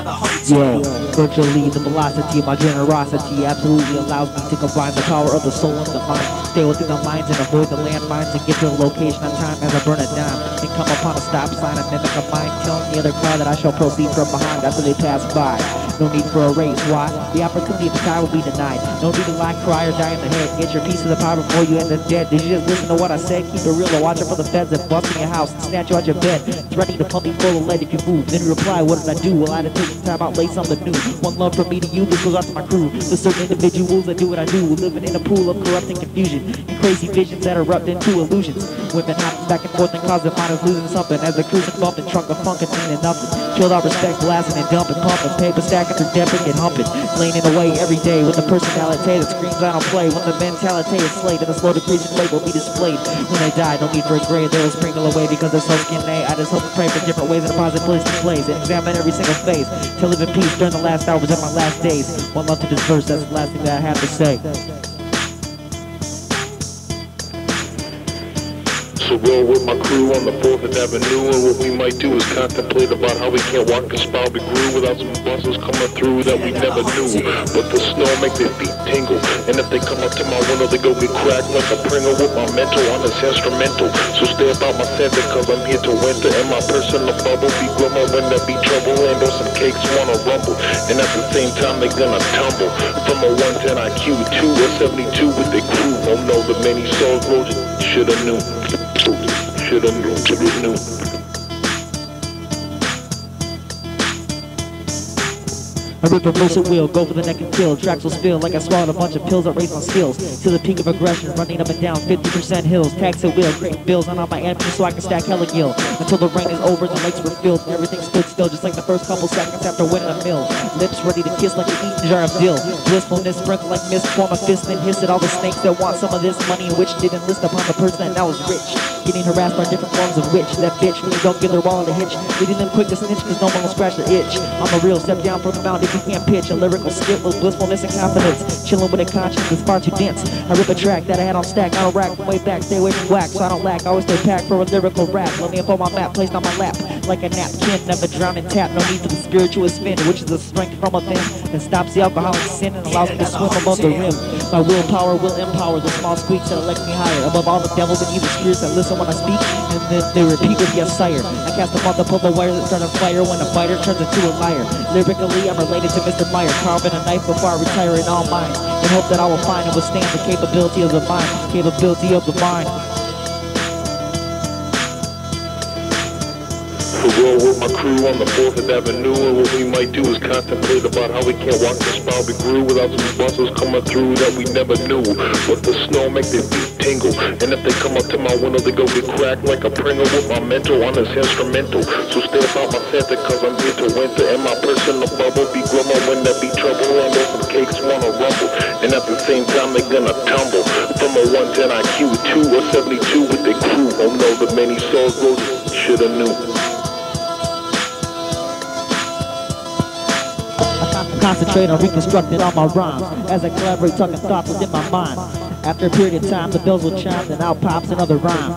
Yeah, virtually the velocity of my generosity absolutely allows me to combine the power of the soul and the mind. Stay within the lines and avoid the landmines and get to the location on time as I burn a dime. Then come upon a stop sign and mimic a mind, telling the other car that I shall proceed from behind after they pass by. No need for a race, why? The opportunity of the time will be denied. No need to lie, cry, or die in the head. Get your piece of the pie before you end up dead. Did you just listen to what I said? Keep it real or watch out for the feds that bust in your house and snatch you out your bed. Threatening to pump me full of lead if you move. Then reply, what did I do? Well, I had to take some time out, lay something new. One love from me to you, this goes out to my crew. The certain individuals that do what I do, living in a pool of corrupting confusion and crazy visions that erupt into illusions. Women hopping back and forth and causing minors losing something as the cruising bumped and trunk of funk and meaning nothing. Chilled out respect, blasting and dumping, pumping, paper stacking through depping and humping. Laying in the way every day with the personality that screams I don't play. When the mentality is slayed and the slow decreasing rate will be displayed. When they die, no need for a grave, they will sprinkle away because they're so skin A. I just hope and pray for different ways and deposit plays and examine every single phase to live in peace during the last hours of my last days. One love to this verse, that's the last thing that I have to say. So roll with my crew on the 4th Avenue, and what we might do is contemplate about how we can't walk and spell be grew without some buses coming through that we never knew. But the snow make their feet tingle, and if they come up to my window, they go get cracked like a Pringle with my mental on this instrumental. So stay about my center, cause I'm here to winter, and my personal bubble be grumble when there be trouble, and or some cakes wanna rumble, and at the same time they gonna tumble. From a 110 IQ to a 72 with their crew. Oh no, the many souls rolled, shoulda knew. Shoulda knew. I rip a verse at will, go for the neck and kill. Tracks will spill like I swallowed a bunch of pills that raise my skills to the peak of aggression, running up and down 50% hills. Tax at will, creating bills on all my enemies so I can stack hella gil. Until the rain is over, the lakes were filled, and everything stood still just like the first couple seconds after winning a mill. Lips ready to kiss like an eating jar of dill. Blissfulness sprinkled like mist, form a fist and hiss at all the snakes that want some of this money, and which didn't list upon the person that now is rich. Getting harassed by different forms of witch. That bitch when you don't give their wallet a hitch, leading them quick to snitch cause no one will scratch their itch. I'm a real step down from the mountain if you can't pitch. A lyrical skit with blissfulness and confidence. Chilling with a conscience that's far too dense. I rip a track that I had on stack, I don't rack from way back. Stay away from whack so I don't lack. I always stay packed for a lyrical rap. Let me up on my map, placed on my lap like a napkin. Never drown in tap. No need for the spiritual spin, which is a strength from within that stops the alcoholic sin and allows me to swim above the rim. My willpower will empower the small squeaks that elect me higher above all the devils and evil spirits that listen when I speak, and then they repeat with yes sire. I cast a multiple the wire that start a fire when a fighter turns into a liar. Lyrically I'm related to Mr. Meyer, carving a knife before I retire in all minds, and hope that I will find and withstand the capability of the mind. Capability of the mind. So roll with my crew on the 4th Avenue, and what we might do is contemplate about how we can't walk the spell be grew without some buses coming through that we never knew. But the snow make their feet tingle, and if they come up to my window, they go get cracked like a Pringle with my mental on this instrumental. So stay about my center, cause I'm here to winter, and my personal bubble be grumble when there be trouble, and or some cakes wanna rumble, and at the same time they gonna tumble. From a 110 IQ to a 72 with their crew. Oh no, the many souls rolled, shoulda knew. Concentrate on reconstructing all my rhymes as I collaborate, talking thoughts within my mind. After a period of time, the bells will chime, then out pops another rhyme.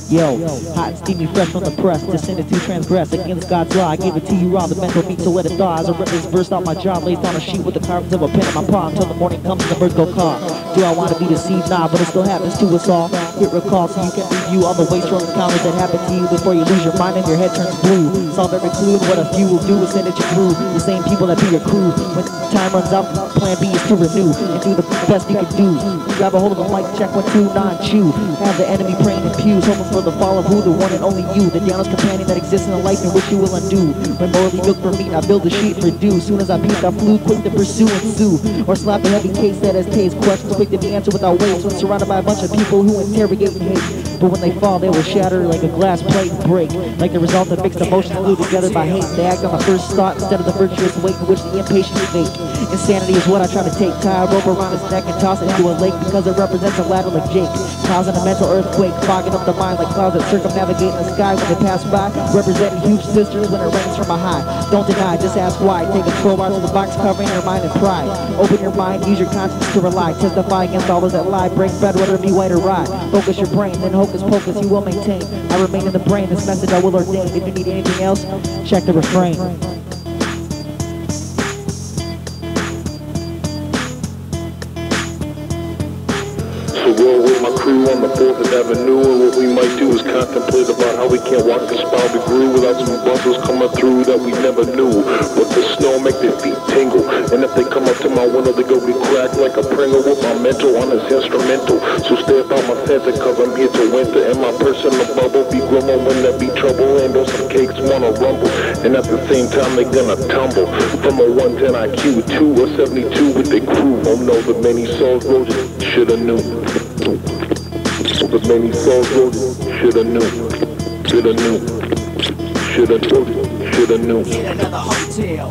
Yo, hot, steamy, fresh from the press, descended to transgress against God's law. I gave it to you raw, the mental meat to let it thaw. As I rip this verse out my jaw, laced on a sheet with the carvings of a pen in my paw, until the morning comes and the birds go caw. Do I want to be deceived? Nah, but it still happens to us all. Hit recall so you can review all the waste-roll encounters that happen to you before you lose your mind and your head turns blue. Solve every clue, and what a few will do is send it your crew. The same people that be your crew. When time runs out, plan B is to renew and do the best you can do. Grab a hold of the mic, check 1, 2, non-chew. Have the enemy praying in pews, hoping for the fall of who, the one and only you, the downest companion that exists in a life in which you will undo. When morally milk for meat, I build a sheet for dew. Soon as I peep, I flew quick to pursue and sue, or slap a heavy case that has taste. Questions quick to be answered without weights, when surrounded by a bunch of people who interrogate and hate. But when they fall, they will shatter like a glass plate and break, like the result of mixed emotions glued together by hate. They act on the first thought instead of the virtuous weight in which the impatient fake. Insanity is what I try to take. Tie a rope around his neck and toss it into a lake, because it represents a ladder like Jake, causing a mental earthquake, fogging up the mind like clouds that circumnavigate in the sky when they pass by, representing huge sisters when it rains from a high. Don't deny, just ask why. Take a crowbar to the box covering your mind and pride. Open your mind, use your conscience to rely. Testify against all those that lie. Break bread whether it be white or rye. Focus your brain, then hocus pocus you will maintain. I remain in the brain, this message I will ordain. If you need anything else, check the refrain. to roll with my crew on the 4th Avenue, and what we might do is contemplate about how we can't walk the spot we grew without some buzzers coming through that we never knew. But the snow make their feet tingle, and if they come up to my window, they go be cracked like a Pringle with my mental on this instrumental. So stay about my senses, cause I'm here to winter, and my personal bubble be grumble when there be trouble, and those some cakes wanna rumble, and at the same time they gonna tumble from a 110 IQ to a 72 with their crew. Oh no, the many souls rose it, shoulda knew. The many souls rose it, shoulda knew. Shoulda knew. Shoulda knew. Shoulda knew. In another hotel.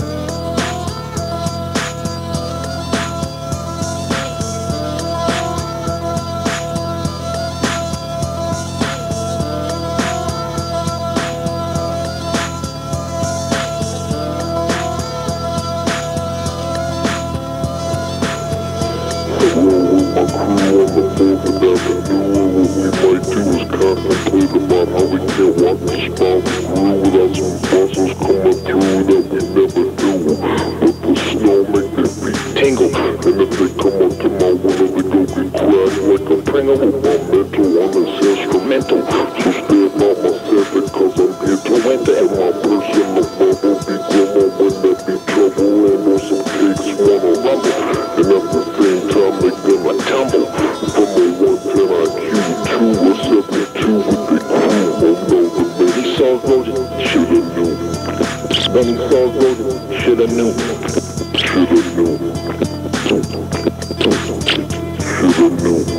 My crew on the 4th Avenue, and what we might do is contemplate about how we can't walk the spot we grew without some buzzers coming through that we never knew. But the snow make their feet tingle, and if they come up to my window, they go get cracked like a Pringle with my mental on this instrumental. So stay about my senses, cause I'm here to winter, and my personal bubble be grumble when there be trouble, and those some cakes wanna rumble, and at the same time they gonna tumble from a 110 IQ to a 72 with the crew. Oh no, the many souls rose it, shoulda knew. Many souls rose it, shoulda knew. Shoulda knew. Shoulda knew.